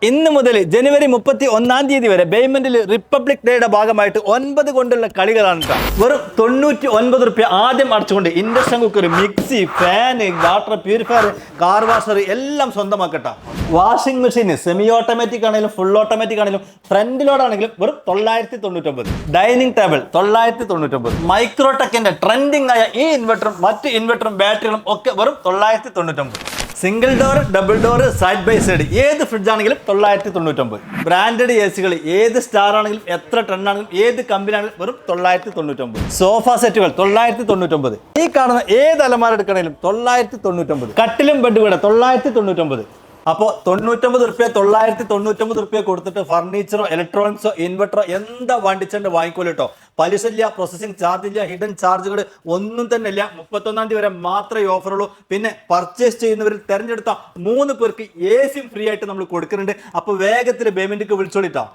ഇന്ന് മുതൽ ജനുവരി 31 വരെ പേയ്മെന്റിൽ റിപ്പബ്ലിക് ഡേയുടെ ഭാഗമായിട്ട് 9 കൊണ്ടുള്ള കളികളാണ് കേട്ടോ. വെറും 99 റുപ്യ ആദ്യം അടച്ചുകൊണ്ട് induction cooker, mixie, fan, water purifier, car washer എല്ലാം സ്വന്തമാക്കട്ടോ. വാഷിംഗ് മെഷീൻ സെമി ഓട്ടോമാറ്റിക് ആണെങ്കിലും ഫുൾ ഓട്ടോമാറ്റിക് ആണെങ്കിലും ഫ്രണ്ട് ലോഡ് ആണെങ്കിലും വെറും 999. Dining table 999. മൈക്രോടെക്കിന്റെ ട്രെൻഡിങ് ആയ ഈ ഇൻവെർട്ടറും മറ്റ് ഇൻവെർട്ടറും ബാറ്ററികളും ഒക്കെ വെറും 999. Single door, double door, side by side ഏത് ഫ്രിഡ്ജ് ആണെങ്കിലും 999. ബ്രാൻഡഡ് എ സികൾ ഏത് സ്റ്റാർ ആണെങ്കിലും എത്ര ടൺ ആണെങ്കിലും ഏത് കമ്പനി ആണെങ്കിലും വെറും 999. സോഫ സെറ്റുകൾ 999. ഈ കാണുന്ന ഏത് അലമാര എടുക്കണമെങ്കിലും 999. കട്ടിലും ബെഡ് കൂടെ 999. അപ്പോൾ 99 റുപ്യ 999 റുപ്യ കൊടുത്തിട്ട് ഫർണിച്ചറോ ഇലക്ട്രോണിക്സോ ഇൻവെർട്ടറോ എന്താ വണ്ടിച്ചണ്ട് വാങ്ങിക്കോലോ കേട്ടോ. പലിശ ഇല്ല, പ്രോസസിങ് ചാർജ് ഇല്ല, ഹിഡൻ ചാർജുകൾ ഒന്നും തന്നെ ഇല്ല. 31 വരെ മാത്രമേ ഓഫറുള്ളൂ. പിന്നെ പർച്ചേസ് ചെയ്യുന്നവരിൽ തിരഞ്ഞെടുത്ത 3 പേർക്ക് AC ഫ്രീ ആയിട്ട് നമ്മൾ കൊടുക്കുന്നുണ്ട്. അപ്പോൾ വേഗത്തിൽ പേയ്മെന്റിക്ക് വിളിച്ചോളിട്ടോ.